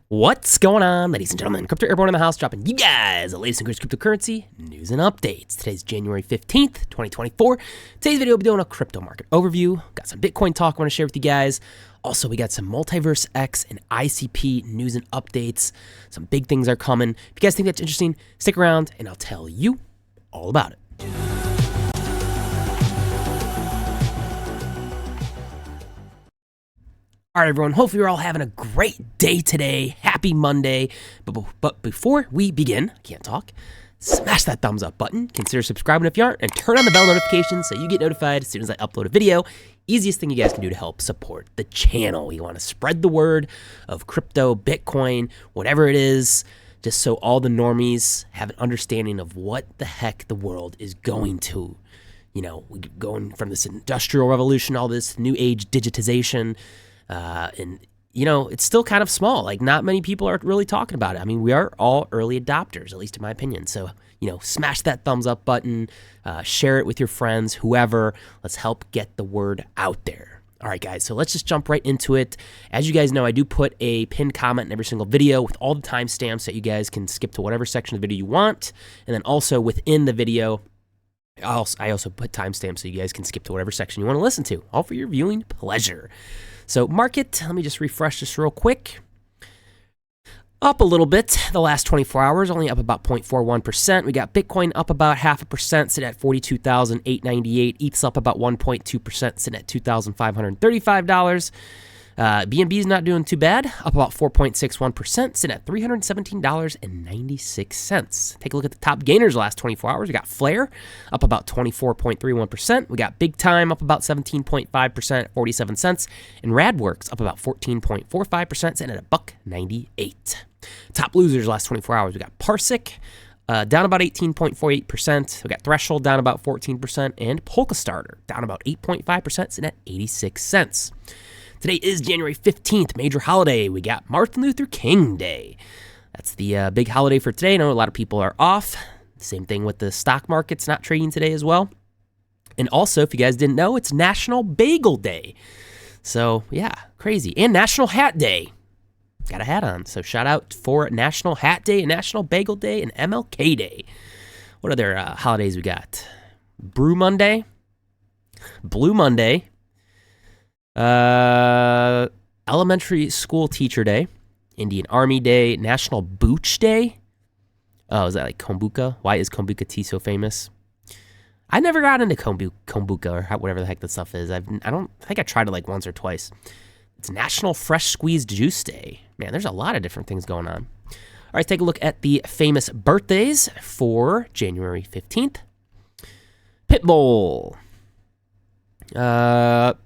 What's going on, ladies and gentlemen? Crypto Airborne in the house, dropping you guys the latest and greatest cryptocurrency news and updates. Today's January 15th, 2024. Today's video, we'll be doing a crypto market overview. Got some Bitcoin talk I want to share with you guys. Also, we got some MultiversX and ICP news and updates. Some big things are coming. If you guys think that's interesting, stick around and I'll tell you all about it. All right, everyone, hopefully you're all having a great day today. Happy Monday. But before we begin, I can't talk, smash that thumbs up button. Consider subscribing if you aren't, and turn on the bell notifications so you get notified as soon as I upload a video. Easiest thing you guys can do to help support the channel. You want to spread the word of crypto, Bitcoin, whatever it is, just so all the normies have an understanding of what the heck the world is going to. You know, we're going from this industrial revolution, all this new age digitization, and, you know, it's still kind of small. Like, not many people are really talking about it. I mean, we are all early adopters, at least in my opinion. So, you know, smash that thumbs up button, share it with your friends, whoever. Let's help get the word out there. All right, guys, so let's just jump right into it. As you guys know, I do put a pinned comment in every single video with all the timestamps so you guys can skip to whatever section of the video you want. And then also within the video, I also put timestamps so you guys can skip to whatever section you want to listen to, all for your viewing pleasure. So market, let me just refresh this real quick. Up a little bit the last 24 hours, only up about 0.41%. We got Bitcoin up about 0.5%, sitting at $42,898. ETH's up about 1.2%, sitting at $2,535. BNB is not doing too bad, up about 4.61%, sitting at $317.96. Take a look at the top gainers the last 24 hours. We got Flare up about 24.31%. We got Big Time up about 17.5% at 47 cents. And Radworks up about 14.45%, sitting at $1.98. Top losers the last 24 hours. We got Parsec down about 18.48%. We got Threshold down about 14%. And Polkastarter down about 8.5%, sitting at 86 cents. Today is January 15th, major holiday. We got Martin Luther King Day. That's the big holiday for today. I know a lot of people are off. Same thing with the stock markets not trading today as well. And also, if you guys didn't know, it's National Bagel Day. So, yeah, crazy. And National Hat Day. Got a hat on. So, shout out for National Hat Day, National Bagel Day, and MLK Day. What other holidays we got? Brew Monday, Blue Monday, Elementary School Teacher Day, Indian Army Day, National Booch Day. Oh, is that like kombucha? Why is kombucha tea so famous? I never got into kombucha or whatever the heck that stuff is. I think I tried it like once or twice. It's National Fresh Squeezed Juice Day. Man, there's a lot of different things going on. All right, take a look at the famous birthdays for January 15th. Pitbull.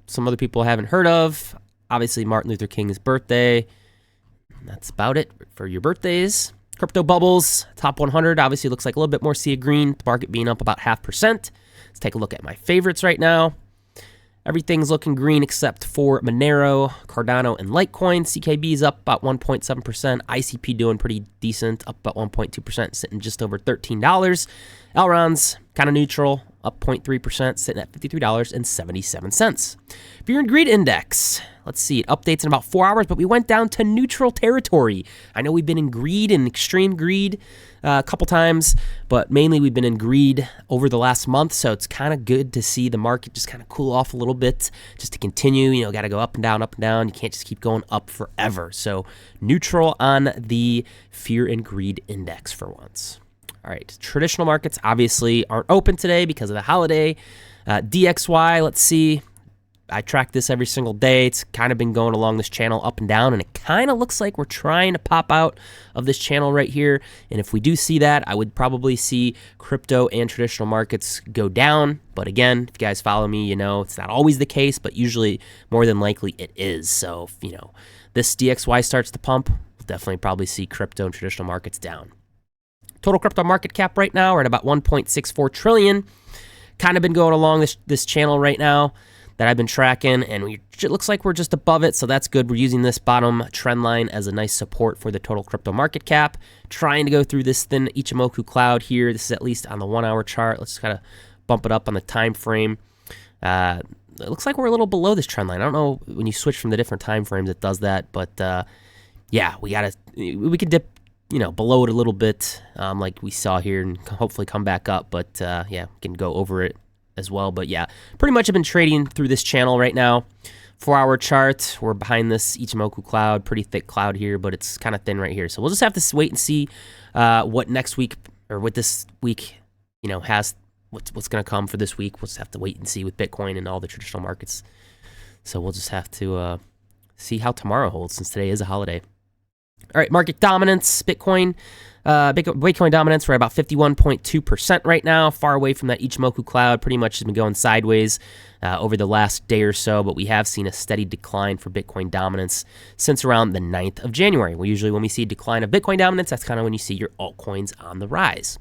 Some other people I haven't heard of. Obviously, Martin Luther King's birthday. That's about it for your birthdays. Crypto bubbles, top 100. Obviously, looks like a little bit more sea of green. The market being up about 0.5%. Let's take a look at my favorites right now. Everything's looking green except for Monero, Cardano, and Litecoin. CKB is up about 1.7%. ICP doing pretty decent, up about 1.2%, sitting just over $13. Elrond's kind of neutral, up 0.3%, sitting at $53.77. If you're in greed index, let's see, it updates in about 4 hours, but we went down to neutral territory. I know we've been in greed and extreme greed a couple times, but mainly we've been in greed over the last month, so it's kind of good to see the market just kind of cool off a little bit, just to continue. You know, got to go up and down, up and down. You can't just keep going up forever. So neutral on the fear and greed index for once. All right, traditional markets obviously aren't open today because of the holiday. DXY, let's see. I track this every single day. It's kind of been going along this channel up and down, and it kind of looks like we're trying to pop out of this channel right here. And if we do see that, I would probably see crypto and traditional markets go down. But again, if you guys follow me, you know it's not always the case, but usually more than likely it is. So if, you know, this DXY starts to pump, we'll definitely probably see crypto and traditional markets down. Total crypto market cap right now, we're at about 1.64 trillion. Kind of been going along this channel right now that I've been tracking, and it looks like we're just above it, so that's good. We're using this bottom trend line as a nice support for the total crypto market cap. Trying to go through this thin Ichimoku cloud here. This is at least on the 1 hour chart. Let's kind of bump it up on the time frame. It looks like we're a little below this trend line. I don't know when you switch from the different time frames it does that, but yeah, we could dip, below it a little bit, like we saw here, and hopefully come back up. But yeah, we can go over it as well. But yeah, pretty much have been trading through this channel right now. 4-hour chart, we're behind this Ichimoku cloud, pretty thick cloud here, but it's kind of thin right here. So we'll just have to wait and see what next week, or what this week, has, what's going to come for this week. We'll just have to wait and see with Bitcoin and all the traditional markets. So we'll just have to see how tomorrow holds, since today is a holiday. All right, market dominance, Bitcoin dominance, we're at about 51.2% right now, far away from that Ichimoku cloud. Pretty much has been going sideways over the last day or so, but we have seen a steady decline for Bitcoin dominance since around the 9th of January. Well, usually when we see a decline of Bitcoin dominance, that's kind of when you see your altcoins on the rise.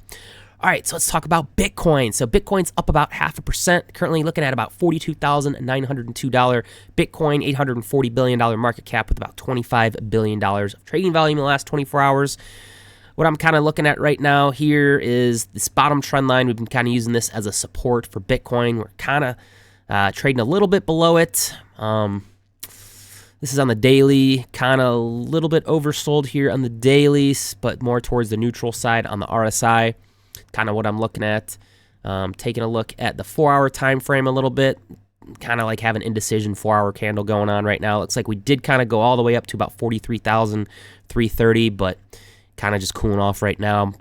All right, so let's talk about Bitcoin. So Bitcoin's up about 0.5%, currently looking at about $42,902. Bitcoin, $840 billion market cap with about $25 billion of trading volume in the last 24 hours. What I'm kind of looking at right now here is this bottom trend line. We've been kind of using this as a support for Bitcoin. We're kind of trading a little bit below it. This is on the daily, kind of a little bit oversold here on the dailies, but more towards the neutral side on the RSI. Kind of what I'm looking at. Taking a look at the 4-hour time frame a little bit. Kind of like have an indecision 4-hour candle going on right now. Looks like we did kind of go all the way up to about 43,330, but kind of just cooling off right now.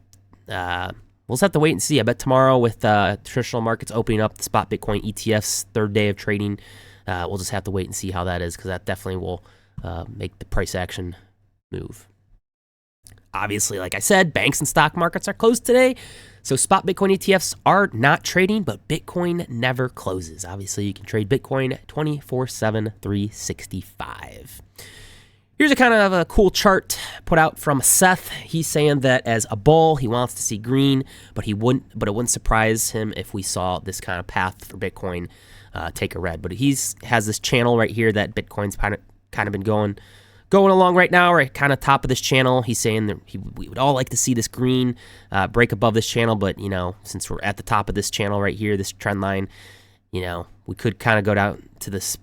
We'll just have to wait and see. I bet tomorrow, with traditional markets opening up, the spot Bitcoin ETF's third day of trading, we'll just have to wait and see how that is, because that definitely will make the price action move. Obviously, like I said, banks and stock markets are closed today, so spot Bitcoin ETFs are not trading, but Bitcoin never closes. Obviously, you can trade Bitcoin 24/7, 365. Here's a kind of a cool chart put out from Seth. He's saying that as a bull, he wants to see green, but it wouldn't surprise him if we saw this kind of path for Bitcoin take a red. But has this channel right here that Bitcoin's kind of been going along right now, right kind of top of this channel. He's saying that we would all like to see this green break above this channel, but since we're at the top of this channel right here, this trend line, we could kind of go down to this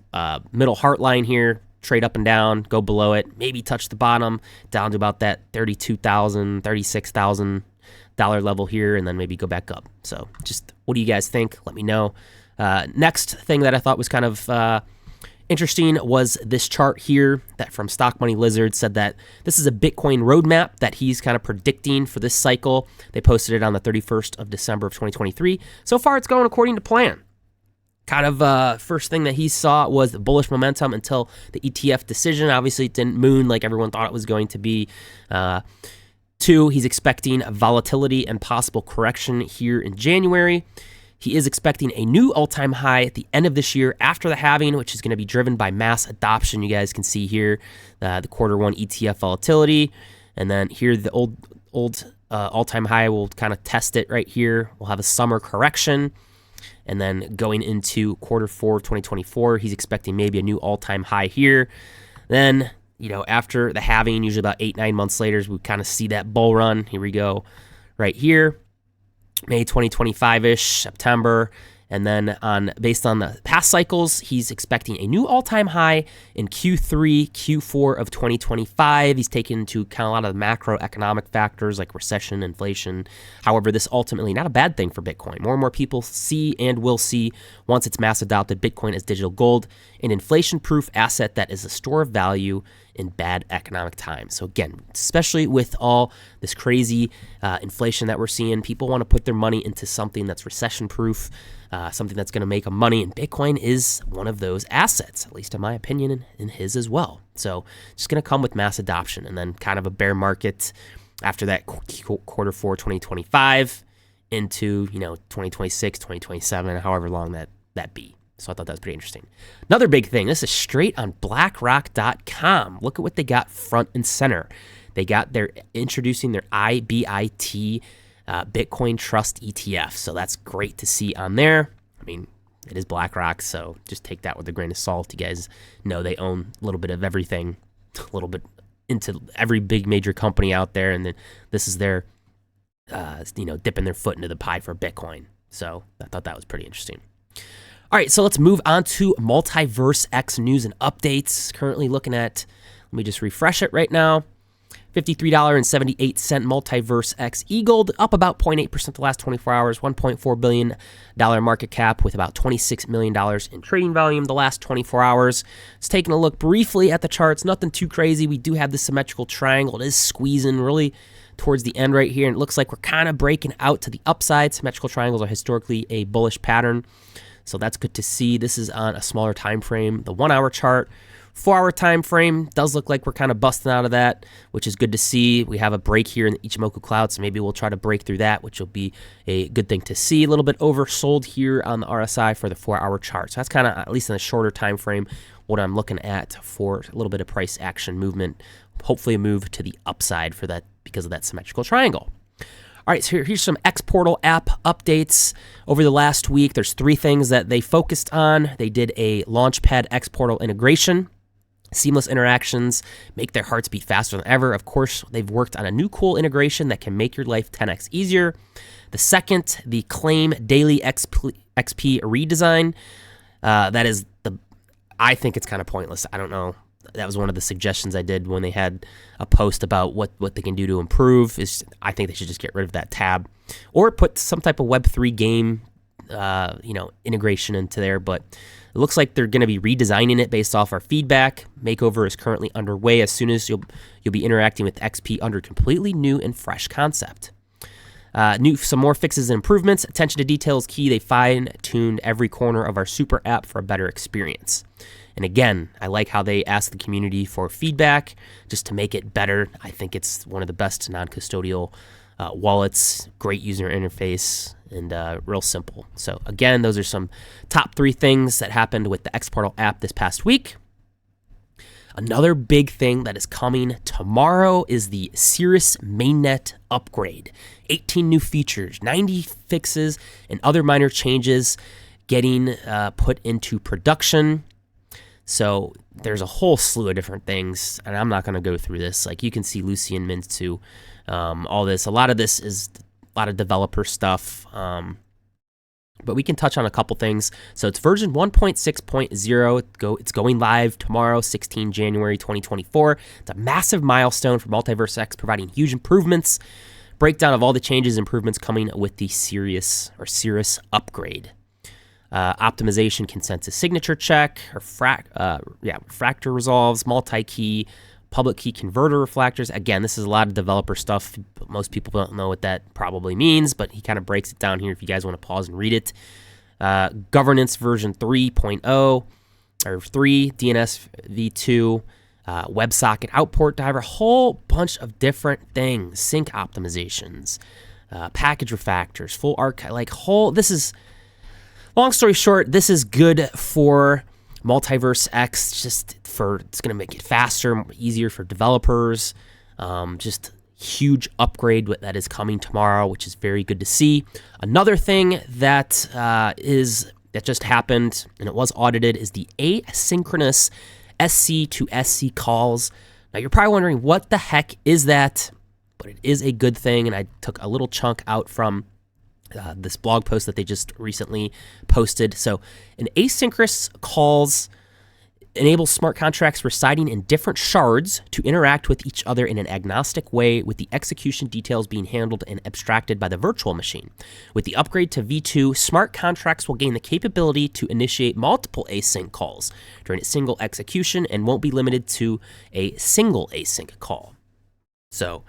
middle heart line here, trade up and down, go below it, maybe touch the bottom down to about that $32,000, $36,000 level here, and then maybe go back up. So just what do you guys think? Let me know. Next thing that I thought was kind of interesting was this chart here that from Stock Money Lizard said that this is a Bitcoin roadmap that he's kind of predicting for this cycle. They posted it on the 31st of December of 2023. So far, it's going according to plan. Kind of first thing that he saw was the bullish momentum until the ETF decision. Obviously, it didn't moon like everyone thought it was going to be. 2, he's expecting volatility and possible correction here in January. He is expecting a new all-time high at the end of this year after the halving, which is going to be driven by mass adoption. You guys can see here the Q1 ETF volatility. And then here the old all-time high, we'll kind of test it right here. We'll have a summer correction. And then going into Q4 of 2024, he's expecting maybe a new all-time high here. Then, after the halving, usually about 8-9 months later, we kind of see that bull run. Here we go right here. May 2025-ish, September, and then based on the past cycles, he's expecting a new all-time high in Q3, Q4 of 2025. He's taken into account a lot of the macroeconomic factors like recession, inflation. However, this ultimately not a bad thing for Bitcoin. More and more people see and will see, once it's mass adopted, Bitcoin as digital gold, an inflation-proof asset that is a store of value in bad economic times. So again, especially with all this crazy inflation that we're seeing, people want to put their money into something that's recession-proof, something that's going to make them money, and Bitcoin is one of those assets, at least in my opinion, and his as well. So it's going to come with mass adoption, and then kind of a bear market after that Q4 2025 into 2026, 2027, however long that be. So I thought that was pretty interesting. Another big thing, this is straight on BlackRock.com. Look at what they got front and center. They're introducing their IBIT Bitcoin Trust ETF. So that's great to see on there. I mean, it is BlackRock, so just take that with a grain of salt. You guys know they own a little bit of everything, a little bit into every big major company out there, and then this is their, dipping their foot into the pie for Bitcoin. So I thought that was pretty interesting. All right, so let's move on to MultiversX news and updates. Currently looking at, let me just refresh it right now. $53.78 MultiversX EGLD, up about 0.8% the last 24 hours, $1.4 billion market cap with about $26 million in trading volume the last 24 hours. Just taking a look briefly at the charts, nothing too crazy. We do have the symmetrical triangle. It is squeezing really towards the end right here, and it looks like we're kind of breaking out to the upside. Symmetrical triangles are historically a bullish pattern, so that's good to see. This is on a smaller time frame. The 1 hour chart, 4 hour time frame does look like we're kind of busting out of that, which is good to see. We have a break here in the Ichimoku cloud, so maybe we'll try to break through that, which will be a good thing to see. A little bit oversold here on the RSI for the 4 hour chart. So that's kind of, at least in the shorter time frame, what I'm looking at for a little bit of price action movement. Hopefully a move to the upside for that because of that symmetrical triangle. All right, so here's some X-Portal app updates over the last week. There's 3 things that they focused on. They did a Launchpad X-Portal integration. Seamless interactions make their hearts beat faster than ever. Of course, they've worked on a new cool integration that can make your life 10x easier. The second, the Claim Daily XP redesign. That is I think it's kind of pointless. I don't know. That was one of the suggestions I did when they had a post about what they can do to improve. I think they should just get rid of that tab or put some type of Web3 game, integration into there. But it looks like they're going to be redesigning it based off our feedback. Makeover is currently underway. As soon as you'll be interacting with XP under completely new and fresh concept. Some more fixes and improvements. Attention to detail is key. They fine-tuned every corner of our super app for a better experience. And again, I like how they ask the community for feedback just to make it better. I think it's one of the best non-custodial wallets. Great user interface and real simple. So again, those are some top 3 things that happened with the X-Portal app this past week. Another big thing that is coming tomorrow is the Cirrus mainnet upgrade. 18 new features, 90 fixes, and other minor changes getting put into production. So there's a whole slew of different things, and I'm not going to go through this. Like you can see Lucian Mintzu, all this. A lot of this is a lot of developer stuff, but we can touch on a couple things. So it's version 1.6.0. It's going live tomorrow, 16 January 2024. It's a massive milestone for MultiversX, providing huge improvements. Breakdown of all the changes and improvements coming with the Cirrus upgrade. Optimization, consensus signature check, refractor resolves, multi-key, public key converter reflectors. Again, this is a lot of developer stuff. Most people don't know what that probably means, but he kind of breaks it down here if you guys want to pause and read it. Governance version 3.0 or 3, DNS v2, WebSocket output driver, a whole bunch of different things, sync optimizations, package refactors, full archive, this is, long story short, this is good for MultiversX, it's going to make it faster, easier for developers, just huge upgrade that is coming tomorrow, which is very good to see. Another thing that just happened, and it was audited, is the asynchronous SC to SC calls. Now, you're probably wondering, what the heck is that? But it is a good thing, and I took a little chunk out from this blog post that they just recently posted. So an asynchronous calls enables smart contracts residing in different shards to interact with each other in an agnostic way, with the execution details being handled and abstracted by the virtual machine. With the upgrade to V2, smart contracts will gain the capability to initiate multiple async calls during a single execution and won't be limited to a single async call. So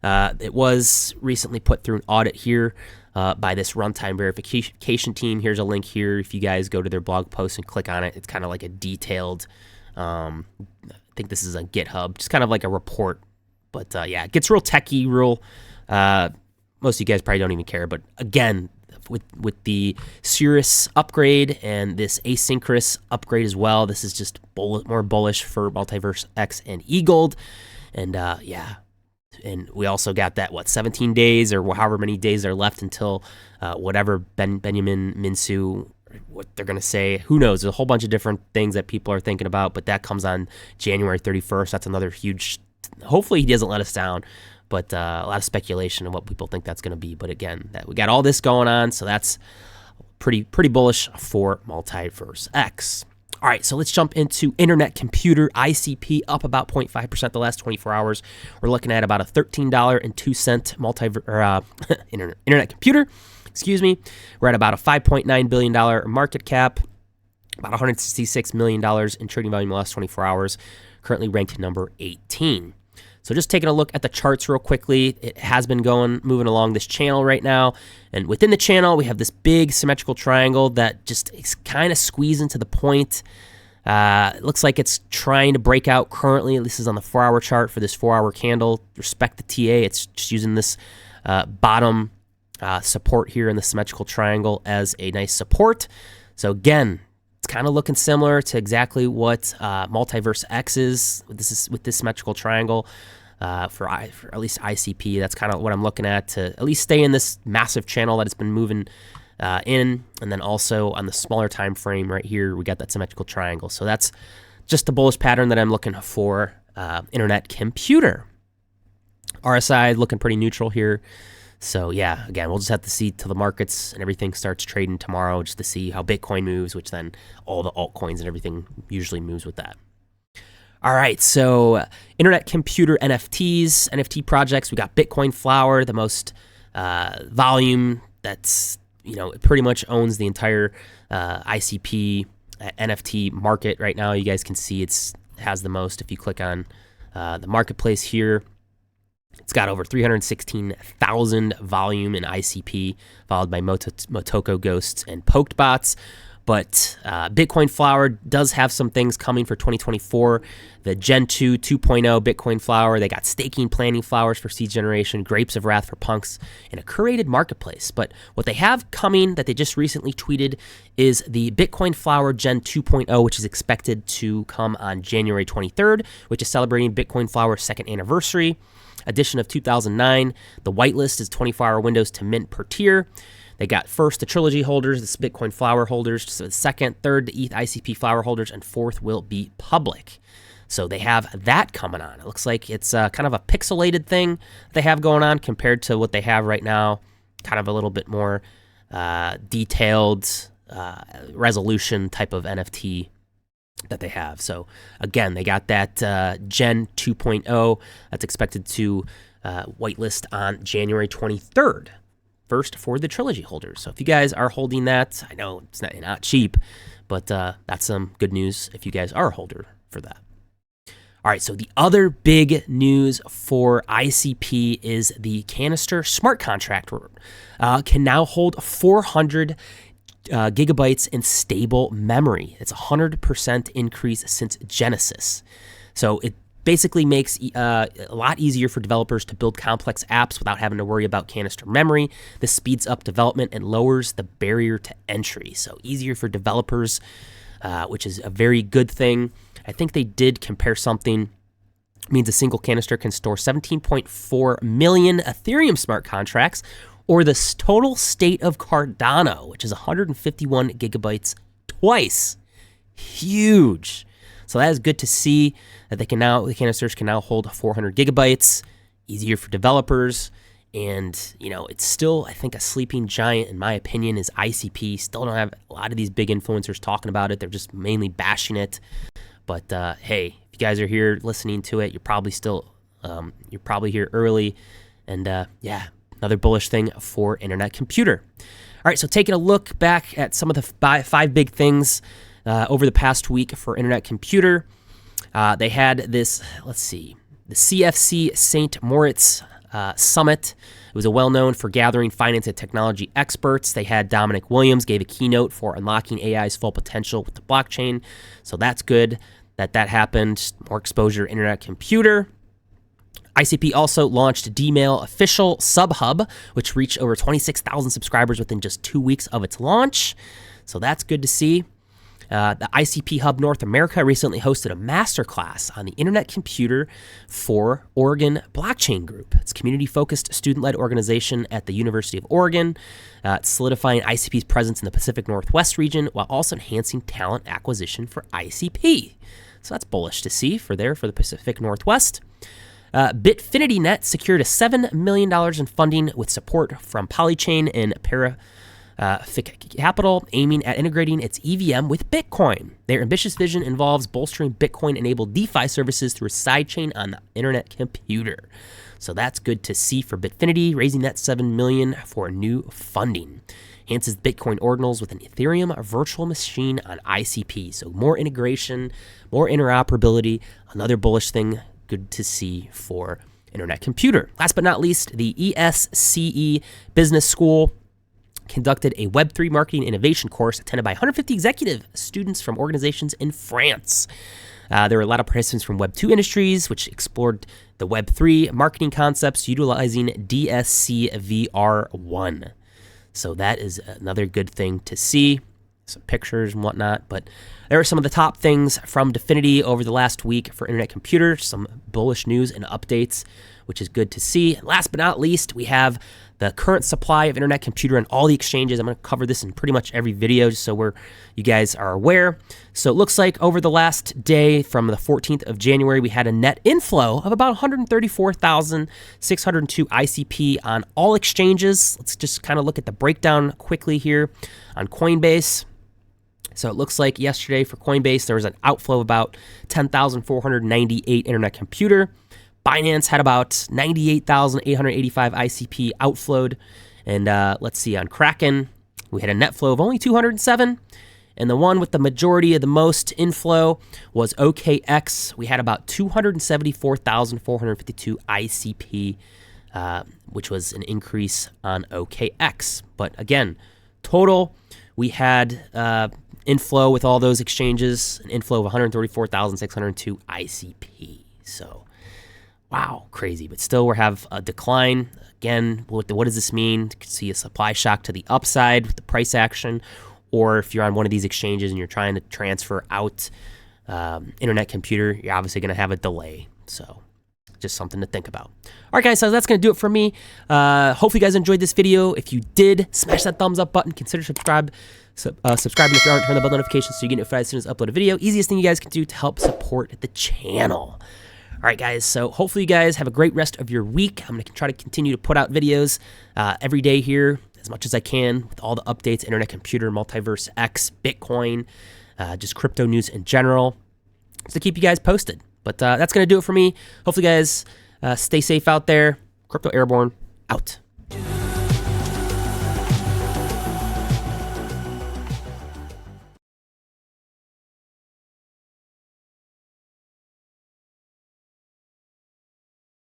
it was recently put through an audit here by this runtime verification team. Here's a link here. If you guys go to their blog post and click on it, it's kind of like a detailed, I think this is on GitHub, just kind of like a report. But yeah, it gets real techie, most of you guys probably don't even care. But again, with the Cirrus upgrade and this asynchronous upgrade as well, this is just more bullish for MultiversX and EGLD. And yeah. And we also got that, 17 days or however many days are left until whatever Benjamin Mintzu, what they're going to say. Who knows? There's a whole bunch of different things that people are thinking about, but that comes on January 31st. That's another huge, hopefully he doesn't let us down, but a lot of speculation of what people think that's going to be. But again, we got all this going on, so that's pretty bullish for MultiversX. All right, so let's jump into Internet Computer. ICP up about 0.5% the last 24 hours. We're looking at about a $13.02 Internet Computer. Excuse me. We're at about a $5.9 billion market cap, about $166 million in trading volume in the last 24 hours, currently ranked number 18. So just taking a look at the charts real quickly, it has been moving along this channel right now. And within the channel, we have this big symmetrical triangle that just is kind of squeezed into the point. It looks like it's trying to break out currently. This is on the 4-hour chart for this 4-hour candle. Respect the TA. It's just using this bottom support here in the symmetrical triangle as a nice support. So again, it's kind of looking similar to exactly what MultiversX is with this symmetrical triangle for at least ICP. That's kind of what I'm looking to at least stay in this massive channel that it's been moving in. And then also on the smaller time frame right here, we got that symmetrical triangle. So that's just the bullish pattern that I'm looking for Internet Computer. RSI looking pretty neutral here. So yeah, again, we'll just have to see till the markets and everything starts trading tomorrow just to see how Bitcoin moves, which then all the altcoins and everything usually moves with that. All right, so Internet Computer NFTs, NFT projects. We got Bitcoin Flower, the most volume. That's, it pretty much owns the entire ICP NFT market right now. You guys can see it has the most. If you click on the marketplace here, it's got over 316,000 volume in ICP, followed by Motoko Ghosts and Poked Bots. But Bitcoin Flower does have some things coming for 2024. The Gen 2 2.0 Bitcoin Flower. They got staking planning flowers for seed generation, grapes of wrath for punks, and a curated marketplace. But what they have coming that they just recently tweeted is the Bitcoin Flower Gen 2.0, which is expected to come on January 23rd, which is celebrating Bitcoin Flower's second anniversary. Edition of 2009. The whitelist is 24-hour windows to mint per tier. They got first the Trilogy holders, the Bitcoin Flower holders, so the second, third, the ETH ICP Flower holders, and fourth will be public. So they have that coming on. It looks like it's kind of a pixelated thing they have going on compared to what they have right now. Kind of a little bit more detailed resolution type of NFT that they have. So again, they got that Gen 2.0 that's expected to whitelist on January 23rd, first for the Trilogy holders. So if you guys are holding that, I know it's not cheap, but that's some good news if you guys are a holder for that. All right, so the other big news for ICP is the Canister smart contract can now hold 400 gigabytes in stable memory. It's a 100% increase since Genesis. So it basically makes a lot easier for developers to build complex apps without having to worry about canister memory. This speeds up development and lowers the barrier to entry. So easier for developers, which is a very good thing. I think they did compare something. It means a single canister can store 17.4 million Ethereum smart contracts, or the total state of Cardano, which is 151 gigabytes twice. Huge. So that is good to see that the canisters can now hold 400 gigabytes, easier for developers. And, it's still, I think, a sleeping giant, in my opinion, is ICP. Still don't have a lot of these big influencers talking about it. They're just mainly bashing it. But, hey, if you guys are here listening to it, you're probably here early. And, another bullish thing for Internet Computer. All right, so taking a look back at some of the five big things over the past week for Internet Computer. They had this, the CFC St. Moritz Summit. It was well-known for gathering finance and technology experts. They had Dominic Williams gave a keynote for unlocking AI's full potential with the blockchain. So that's good that happened. More exposure to Internet Computer. ICP also launched Dmail Official Subhub, which reached over 26,000 subscribers within just 2 weeks of its launch. So that's good to see. The ICP Hub North America recently hosted a masterclass on the Internet Computer for Oregon Blockchain Group. It's a community-focused, student-led organization at the University of Oregon, solidifying ICP's presence in the Pacific Northwest region while also enhancing talent acquisition for ICP. So that's bullish to see for the Pacific Northwest. BitfinityNet secured $7 million in funding with support from Polychain and FIC Capital, aiming at integrating its EVM with Bitcoin. Their ambitious vision involves bolstering Bitcoin-enabled DeFi services through a sidechain on the internet computer. So that's good to see for Bitfinity, raising that $7 million for new funding. Enhances Bitcoin ordinals with an Ethereum virtual machine on ICP. So more integration, more interoperability, another bullish thing, good to see for internet computer. Last but not least, the ESCE Business School conducted a Web3 marketing innovation course attended by 150 executive students from organizations in France. There were a lot of participants from Web2 industries, which explored the Web3 marketing concepts utilizing DSC VR1. So that is another good thing to see. Some pictures and whatnot. But there are some of the top things from Dfinity over the last week for internet computer. Some bullish news and updates, which is good to see. And last but not least, we have the current supply of internet computer on all the exchanges. I'm going to cover this in pretty much every video just so you guys are aware. So it looks like over the last day from the 14th of January, we had a net inflow of about 134,602 ICP on all exchanges. Let's just kind of look at the breakdown quickly here on Coinbase. So it looks like yesterday for Coinbase, there was an outflow of about 10,498 internet computer. Binance had about 98,885 ICP outflowed. And let's see, on Kraken, we had a net flow of only 207. And the one with the majority of the most inflow was OKX. We had about 274,452 ICP, which was an increase on OKX. But again, total, we had inflow with all those exchanges, an inflow of 134,602 ICP. So, wow, crazy. But still, we have a decline. Again, what does this mean? You can see a supply shock to the upside with the price action, or if you're on one of these exchanges and you're trying to transfer out internet computer, you're obviously going to have a delay. So just something to think about. All right, guys, so that's going to do it for me. Hopefully you guys enjoyed this video. If you did, smash that thumbs up button. Consider subscribing if you aren't. Turn the bell notifications so you get notified as soon as I upload a video. Easiest thing you guys can do to help support the channel. All right, guys, so hopefully you guys have a great rest of your week. I'm going to try to continue to put out videos every day here as much as I can with all the updates, internet computer, MultiversX, Bitcoin, just crypto news in general, to keep you guys posted. But that's going to do it for me. Hopefully, guys, stay safe out there. Crypto Airborne, out.